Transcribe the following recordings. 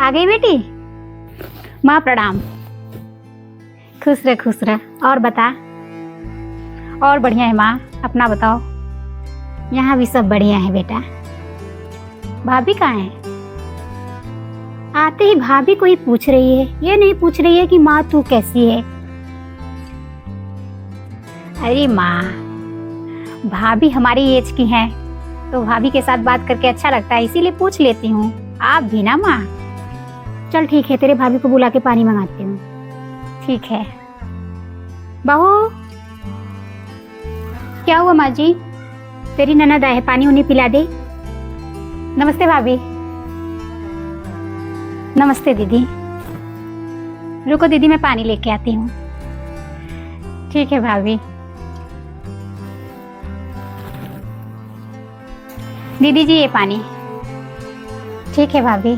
आ गई बेटी। माँ प्रणाम। खुश रह खुश रह। और बता। और बढ़िया है माँ, अपना बताओ। यहाँ भी सब बढ़िया है बेटा। भाभी कहाँ है? आते ही भाभी को ही पूछ रही है, ये नहीं पूछ रही है कि माँ तू कैसी है। अरे माँ, भाभी हमारी एज की हैं, तो भाभी के साथ बात करके अच्छा लगता है, इसीलिए पूछ लेती हूँ। आप भी ना माँ। चल ठीक है, तेरे भाभी को बुला के पानी मंगाती हूँ। ठीक है। बहू, क्या हुआ माँ जी? तेरी ननद आए है, पानी उन्हें पिला दे। नमस्ते भाभी। नमस्ते दीदी। रुको दीदी, मैं पानी लेके आती हूँ। ठीक है भाभी। दीदी जी ये पानी। ठीक है भाभी।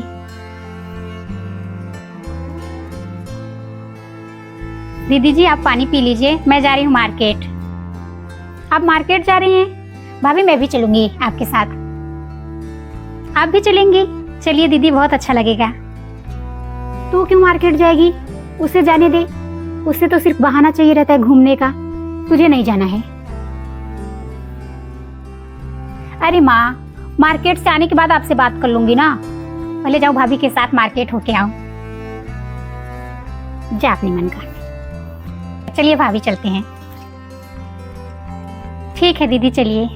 दीदी जी आप पानी पी लीजिए, मैं जा रही हूँ मार्केट। आप मार्केट जा रही हैं? भाभी मैं भी चलूंगी आपके साथ। आप भी चलेंगी? चलिए दीदी, बहुत अच्छा लगेगा। तू क्यों मार्केट जाएगी? उसे जाने दे, उससे तो सिर्फ बहाना चाहिए रहता है घूमने का। तुझे नहीं जाना है। अरे माँ, मार्केट से आने के बाद आपसे बात कर लूंगी ना। पहले जाओ भाभी के साथ मार्केट होके आओ। जा अपने मन का। चलिए भाभी चलते हैं। ठीक है दीदी चलिए।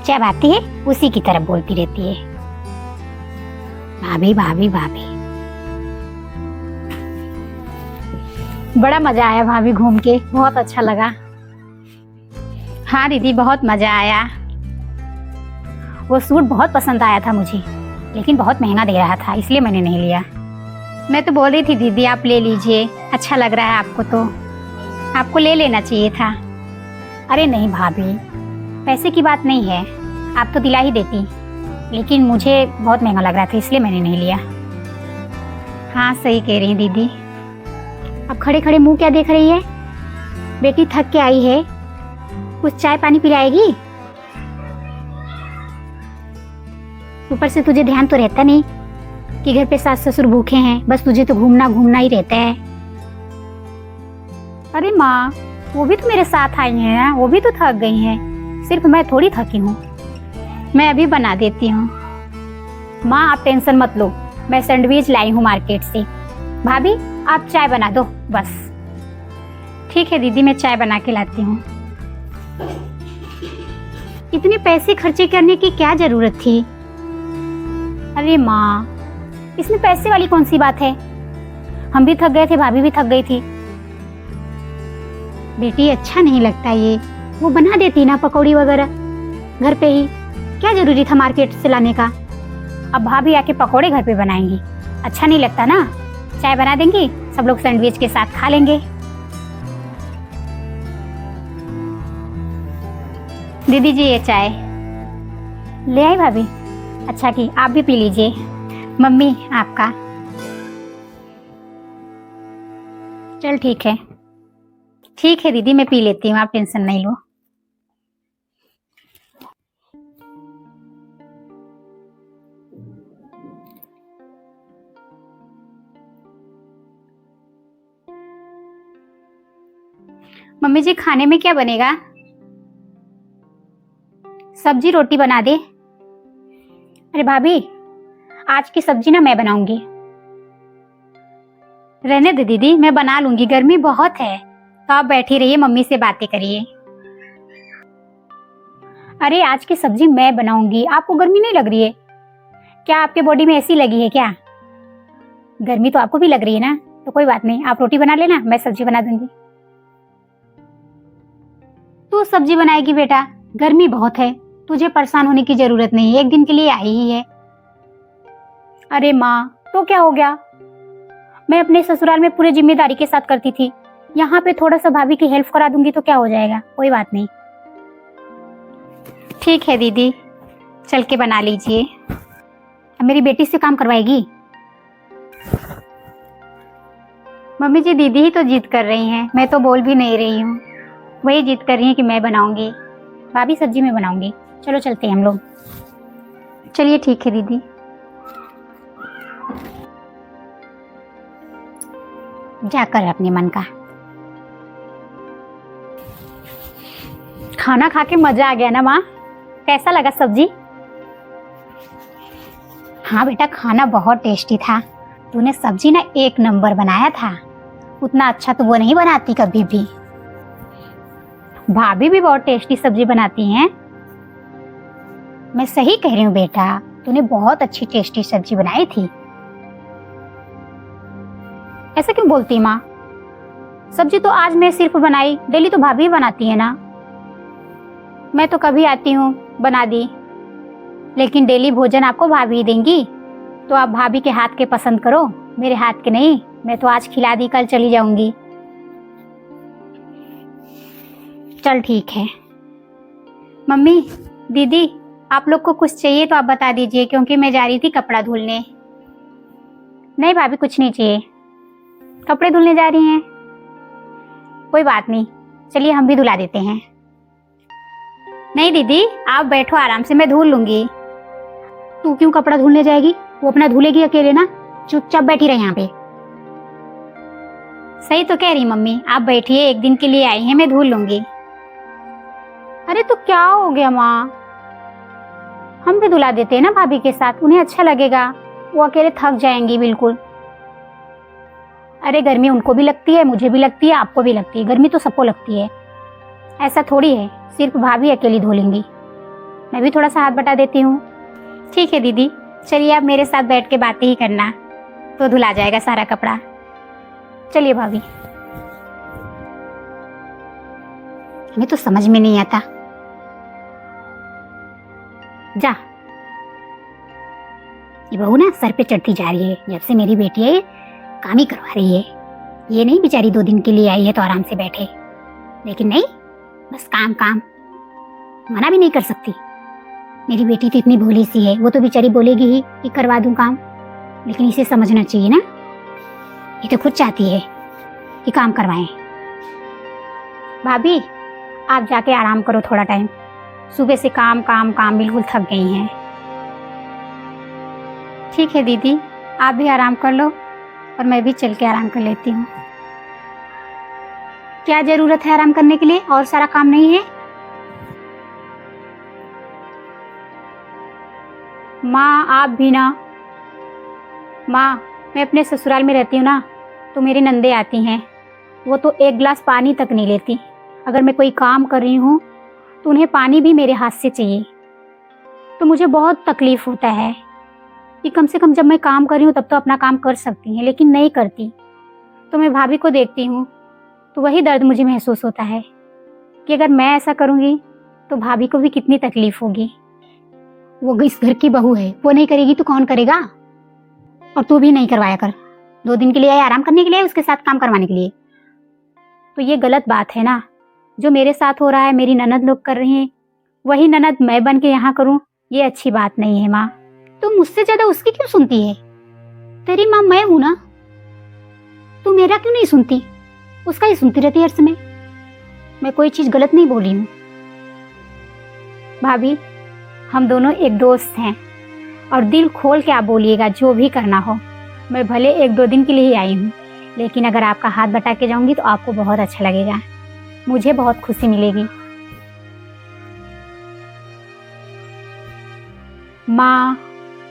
जब आती है उसी की तरफ बोलती रहती है, भाभी भाभी भाभी। बड़ा मजा आया भाभी घूम के, बहुत अच्छा लगा। हाँ दीदी बहुत मजा आया। वो सूट बहुत पसंद आया था मुझे, लेकिन बहुत महंगा दे रहा था, इसलिए मैंने नहीं लिया। मैं तो बोल रही थी दीदी आप ले लीजिए, अच्छा लग रहा है आपको तो आपको ले लेना चाहिए था। अरे नहीं भाभी, पैसे की बात नहीं है, आप तो दिला ही देती, लेकिन मुझे बहुत महंगा लग रहा था इसलिए मैंने नहीं लिया। हाँ सही कह रही हैं दीदी। अब खड़े खड़े मुंह क्या देख रही है? बेटी थक के आई है, कुछ चाय पानी पिलाएगी? ऊपर से तुझे ध्यान तो रहता नहीं कि घर पे सास ससुर भूखे हैं, बस तुझे तो घूमना घूमना ही रहता है। अरे माँ, वो भी तो मेरे साथ आई हैं ना, वो भी तो थक गई हैं, सिर्फ मैं थोड़ी थकी हूँ। मैं अभी बना देती हूँ। माँ आप टेंशन मत लो, मैं सैंडविच लाई हूँ मार्केट से। भाभी आप चाय बना दो बस। ठीक है दीदी, मैं चाय बना के लाती हूँ। इतने पैसे खर्चे करने की क्या जरूरत थी? अरे माँ, इसमें पैसे वाली कौन सी बात है? हम भी थक गए थे, भाभी भी थक गई थी। बेटी अच्छा नहीं लगता ये, वो बना देती ना पकौड़ी वगैरह घर पे ही, क्या जरूरी था मार्केट से लाने का? अब भाभी आके पकौड़े घर पे बनाएंगी, अच्छा नहीं लगता ना। चाय बना देंगी, सब लोग सैंडविच के साथ खा लेंगे। दीदी जी ये चाय ले आई भाभी। अच्छा की, आप भी पी लीजिए। मम्मी आपका। चल ठीक है। ठीक है दीदी, मैं पी लेती हूँ, आप टेंशन नहीं लो। मम्मी जी खाने में क्या बनेगा? सब्जी रोटी बना दे। अरे भाभी, आज की सब्जी ना मैं बनाऊंगी। रहने दे दीदी, मैं बना लूंगी, गर्मी बहुत है। तो आप बैठी रहिए, मम्मी से बातें करिए। अरे आज की सब्जी मैं बनाऊंगी, आपको गर्मी नहीं लग रही है क्या? आपके बॉडी में ऐसी लगी है क्या? गर्मी तो आपको भी लग रही है ना, तो कोई बात नहीं, आप रोटी बना लेना, मैं सब्जी बना दूंगी। तू सब्जी बनाएगी बेटा, गर्मी बहुत है, तुझे परेशान होने की जरूरत नहीं है, एक दिन के लिए आई ही है। अरे माँ तो क्या हो गया, मैं अपने ससुराल में पूरी जिम्मेदारी के साथ करती थी, यहाँ पे थोड़ा सा भाभी की हेल्प करा दूंगी तो क्या हो जाएगा, कोई बात नहीं। ठीक है दीदी, चल के बना लीजिए। अब मेरी बेटी से काम करवाएगी? मम्मी जी दीदी ही तो जिद कर रही हैं, मैं तो बोल भी नहीं रही हूँ, वही जिद कर रही हैं कि मैं बनाऊंगी, भाभी सब्जी में बनाऊंगी। चलो चलते हैं हम लोग। चलिए ठीक है दीदी। जा कर अपने मन का। खाना खा के मजा आ गया ना माँ? कैसा लगा सब्जी? हाँ बेटा, खाना बहुत टेस्टी था। तूने सब्जी ना एक नंबर बनाया था। उतना अच्छा तो वो नहीं बनाती कभी भी। भाभी भी बहुत टेस्टी सब्जी बनाती हैं। मैं सही कह रही हूँ बेटा, तूने बहुत अच्छी टेस्टी सब्जी बनाई थी। ऐसा क्यों बोलती माँ? सब्जी तो आज मैं सिर्फ बनाई, डेली तो भाभी बनाती है ना। मैं तो कभी आती हूँ बना दी, लेकिन डेली भोजन आपको भाभी ही देंगी, तो आप भाभी के हाथ के पसंद करो, मेरे हाथ के नहीं। मैं तो आज खिला दी, कल चली जाऊंगी। चल ठीक है। मम्मी, दीदी, आप लोग को कुछ चाहिए तो आप बता दीजिए, क्योंकि मैं जा रही थी कपड़ा धुलने। नहीं भाभी, कुछ नहीं चाहिए। कपड़े धुलने जा रही हैं? कोई बात नहीं, चलिए हम भी धुला देते हैं। नहीं दीदी, आप बैठो आराम से, मैं धुल लूंगी। तू क्यों कपड़ा धुलने जाएगी? वो अपना धुलेगी अकेले ना। चुपचाप बैठी रहे यहाँ पे। सही तो कह रही मम्मी, आप बैठिए, एक दिन के लिए आई हैं, मैं धुल लूंगी। अरे तो क्या हो गया माँ? हम भी धुला देते हैं ना भाभी के साथ, उन्हें अच्छा लगेगा। वो अकेले थक जाएंगी बिल्कुल। अरे गर्मी उनको भी लगती है, मुझे भी लगती है, आपको भी लगती है। गर्मी तो सबको लगती है, ऐसा थोड़ी है सिर्फ भाभी अकेली धुलेंगी। मैं भी थोड़ा सा हाथ बटा देती हूँ। ठीक है दीदी, चलिए आप मेरे साथ बैठ के बातें ही करना, तो धुला जाएगा सारा कपड़ा। चलिए भाभी। हमें तो समझ में नहीं आता। जा, ये बहू ना सर पे चढ़ती जा रही है। जब से मेरी बेटी है काम ही करवा रही है। ये नहीं बेचारी 2 दिन के लिए आई है तो आराम से बैठे, लेकिन नहीं, बस काम काम। मना भी नहीं कर सकती। मेरी बेटी तो इतनी भोली सी है, वो तो बेचारी बोलेगी ही कि करवा दूं काम, लेकिन इसे समझना चाहिए ना। ये तो खुद चाहती है कि काम करवाएं। भाभी, आप जाके आराम करो थोड़ा टाइम। सुबह से काम काम काम, बिल्कुल थक गई हैं। ठीक है दीदी, आप भी आराम कर लो और मैं भी चल के आराम कर लेती हूँ। क्या जरूरत है आराम करने के लिए? और सारा काम नहीं है? माँ आप भी ना। माँ, मैं अपने ससुराल में रहती हूँ ना, तो मेरी नंदे आती हैं। वो तो 1 गिलास पानी तक नहीं लेती। अगर मैं कोई काम कर रही हूँ तो उन्हें पानी भी मेरे हाथ से चाहिए। तो मुझे बहुत तकलीफ होता है कि कम से कम जब मैं काम कर रही हूँ तब तो अपना काम कर सकती हैं, लेकिन नहीं करती। तो मैं भाभी को देखती हूँ तो वही दर्द मुझे महसूस होता है कि अगर मैं ऐसा करूँगी तो भाभी को भी कितनी तकलीफ होगी। वो इस घर की बहू है, वो नहीं करेगी तो कौन करेगा? और तू भी नहीं करवाया कर। 2 दिन के लिए आए, आराम करने के लिए, उसके साथ काम करवाने के लिए। तो ये गलत बात है ना। जो मेरे साथ हो रहा है, मेरी ननद लोग कर रही हैं, वही ननद मैं बन के यहाँ करूँ, ये अच्छी बात नहीं है माँ। तू मुझसे ज्यादा उसकी क्यों सुनती है? तेरी माँ मैं हूं ना, तू मेरा क्यों नहीं सुनती? उसका ही सुनती रहती हर समय। मैं कोई चीज गलत नहीं बोली हूँ। भाभी, हम दोनों एक दोस्त हैं, और दिल खोल के आप बोलिएगा जो भी करना हो। मैं भले 1-2 दिन के लिए ही आई हूँ, लेकिन अगर आपका हाथ बटा के जाऊंगी तो आपको बहुत अच्छा लगेगा, मुझे बहुत खुशी मिलेगी। माँ,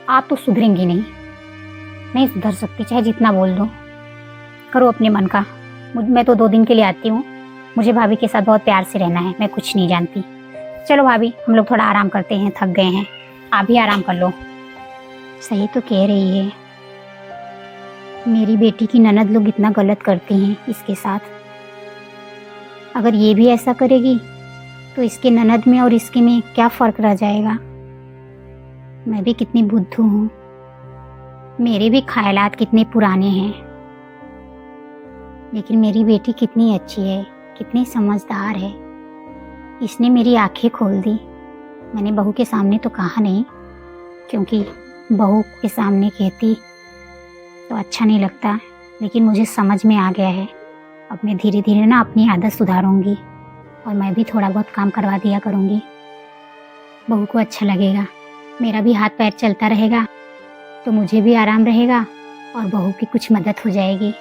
आप तो सुधरेंगी नहीं सुधर सकती, चाहे जितना बोल दो। करो अपने मन का। मैं तो 2 दिन के लिए आती हूँ, मुझे भाभी के साथ बहुत प्यार से रहना है, मैं कुछ नहीं जानती। चलो भाभी, हम लोग थोड़ा आराम करते हैं, थक गए हैं। आप भी आराम कर लो। सही तो कह रही है, मेरी बेटी की ननद लोग इतना गलत करती हैं इसके साथ। अगर ये भी ऐसा करेगी तो इसके ननद में और इसके में क्या फ़र्क रह जाएगा। मैं भी कितनी बुद्धू हूँ, मेरे भी ख्यालात कितने पुराने हैं, लेकिन मेरी बेटी कितनी अच्छी है, कितनी समझदार है। इसने मेरी आंखें खोल दी। मैंने बहू के सामने तो कहा नहीं, क्योंकि बहू के सामने कहती तो अच्छा नहीं लगता, लेकिन मुझे समझ में आ गया है। अब मैं धीरे धीरे ना अपनी आदत सुधारूंगी और मैं भी थोड़ा बहुत काम करवा दिया करूंगी। बहू को अच्छा लगेगा, मेरा भी हाथ पैर चलता रहेगा तो मुझे भी आराम रहेगा और बहू की कुछ मदद हो जाएगी।